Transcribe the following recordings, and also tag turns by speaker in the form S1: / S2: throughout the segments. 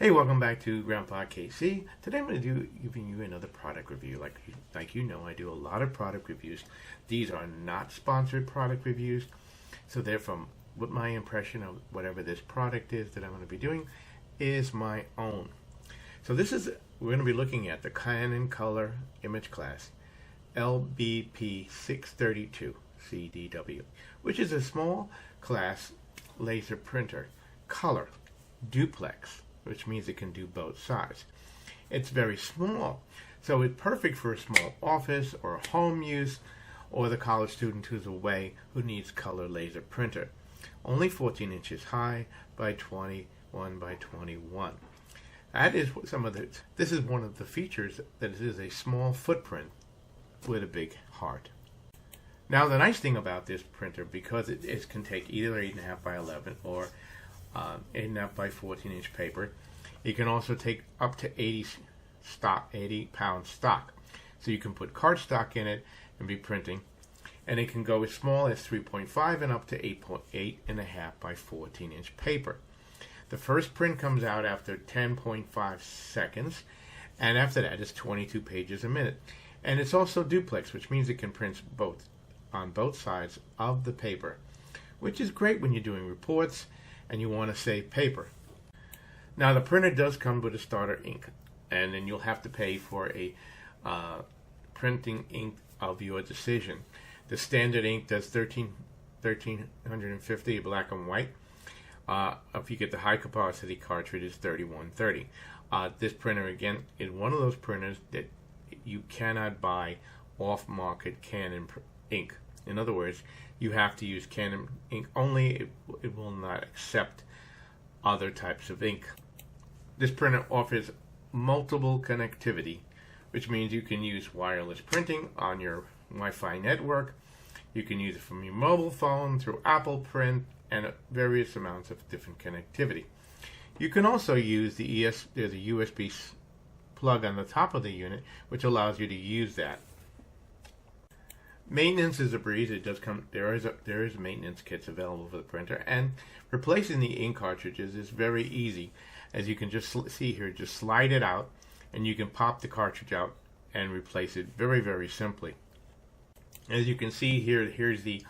S1: Hey, welcome back to Grandpa KC. Today I'm going to be giving you another product review. Like you know, I do a lot of product reviews. These are not sponsored product reviews, so they're from what my impression of whatever this product is that I'm going to be doing is my own. So we're going to be looking at the Canon color imageCLASS LBP632Cdw, which is a small class laser printer, color, duplex, which means it can do both sides. It's very small, so it's perfect for a small office or home use, or the college student who's away who needs color laser printer. Only 14 inches high by 21 by 21. This is one of the features, that it is a small footprint with a big heart. Now the nice thing about this printer, because it can take either 8.5 by 11 or 8.5 by 14 inch paper. It can also take up to 80 pound stock. So you can put card stock in it and be printing. And it can go as small as 3.5 and up to 8.5 by 14 inch paper. The first print comes out after 10.5 seconds. And after that, it's 22 pages a minute. And it's also duplex, which means it can print on both sides of the paper, which is great when you're doing reports and you want to save paper. Now the printer does come with a starter ink, and then you'll have to pay for a printing ink of your decision. The standard ink does 1350 black and white. If you get the high capacity cartridge, it's 3130. This printer again is one of those printers that you cannot buy off-market Canon ink. In other words, you have to use Canon ink only. It will not accept other types of ink. This printer offers multiple connectivity, which means you can use wireless printing on your Wi-Fi network. You can use it from your mobile phone through Apple Print and various amounts of different connectivity. You can also use there's a USB plug on the top of the unit, which allows you to use that. Maintenance is a breeze. It does come. There is maintenance kits available for the printer, and replacing the ink cartridges is very easy, as you can just see here. Just slide it out, and you can pop the cartridge out and replace it very, very simply. As you can see here, here's the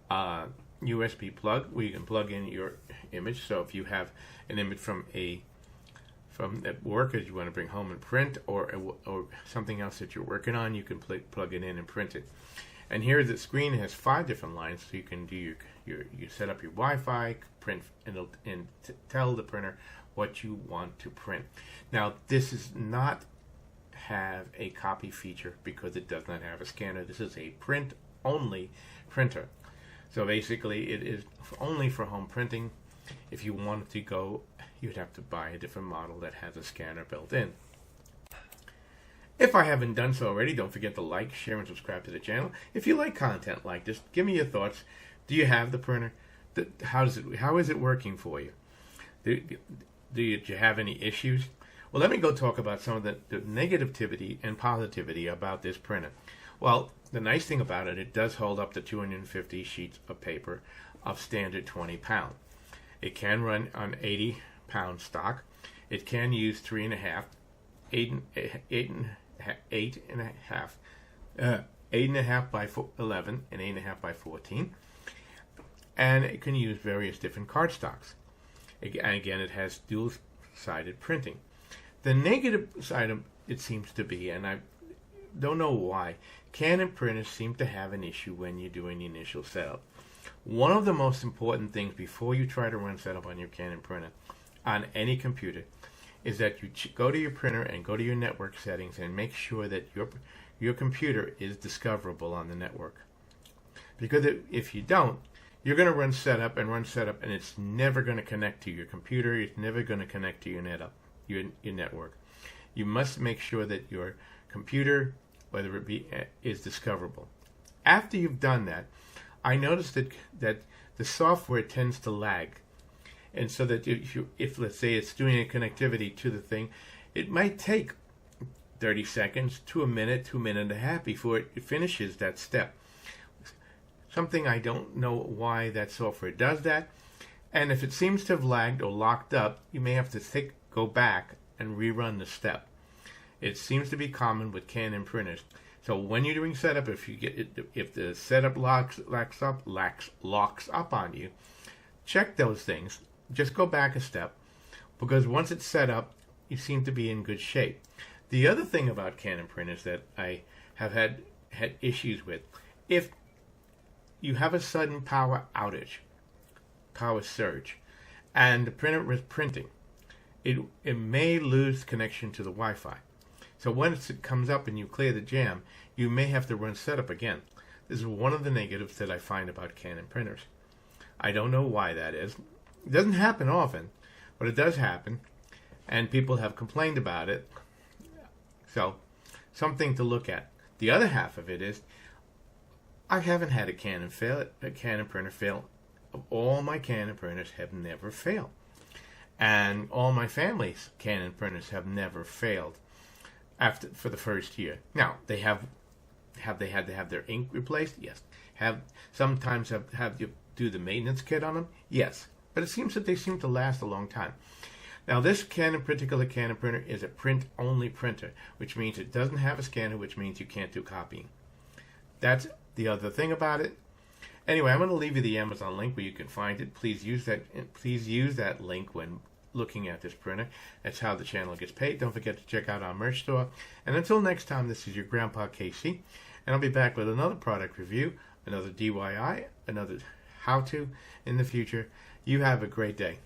S1: USB plug where you can plug in your image. So if you have an image from at work that you want to bring home and print, or something else that you're working on, you can plug it in and print it. And here the screen has 5 different lines, so you can do you set up your Wi-Fi, print, and tell the printer what you want to print. Now this does not have a copy feature because it does not have a scanner. This is a print-only printer. So basically it is only for home printing. If you wanted to go, you'd have to buy a different model that has a scanner built in. If I haven't done so already, don't forget to like, share, and subscribe to the channel. If you like content like this, give me your thoughts. Do you have the printer? How is it working for you? Do you have any issues? Well, let me go talk about some of the negativity and positivity about this printer. Well, the nice thing about it does hold up to 250 sheets of paper of standard 20 pound. It can run on 80 pound stock. It can use 3.5, 8.5 by 11 and 8.5 by 14, and it can use various different cardstocks. Again, it has dual-sided printing. The negative side of it seems to be, and I don't know why, Canon printers seem to have an issue when you're doing the initial setup. One of the most important things before you try to run setup on your Canon printer on any computer is that you go to your printer and go to your network settings and make sure that your computer is discoverable on the network. Because if you don't, you're going to run setup, and it's never going to connect to your computer. It's never going to connect to your network. You must make sure that your computer, whether it be, is discoverable. After you've done that, I noticed that the software tends to lag. And so that if let's say it's doing a connectivity to the thing, it might take 30 seconds to a minute to a minute and a half before it finishes that step. Something I don't know why that software does that. And if it seems to have lagged or locked up, you may have to go back and rerun the step. It seems to be common with Canon printers. So when you're doing setup, if the setup locks up on you, check those things. Just go back a step, because once it's set up, you seem to be in good shape. The other thing about Canon printers that I have had issues with, if you have a sudden power outage, power surge, and the printer is printing, it may lose connection to the Wi-Fi. So once it comes up and you clear the jam, you may have to run setup again. This is one of the negatives that I find about Canon printers. I don't know why that is. It doesn't happen often, but it does happen, and people have complained about it. So, something to look at. The other half of it is, I haven't had a Canon printer fail. All my Canon printers have never failed, and all my family's Canon printers have never failed for the first year. Now, have they had to have their ink replaced? Yes. Sometimes have you do the maintenance kit on them? Yes. But it seems that they seem to last a long time. Now, this particular Canon printer is a print-only printer, which means it doesn't have a scanner, which means you can't do copying. That's the other thing about it. Anyway, I'm going to leave you the Amazon link where you can find it. Please use that link when looking at this printer. That's how the channel gets paid. Don't forget to check out our merch store. And until next time, this is your Grandpa Casey, and I'll be back with another product review, another DIY, another how-to in the future. You have a great day.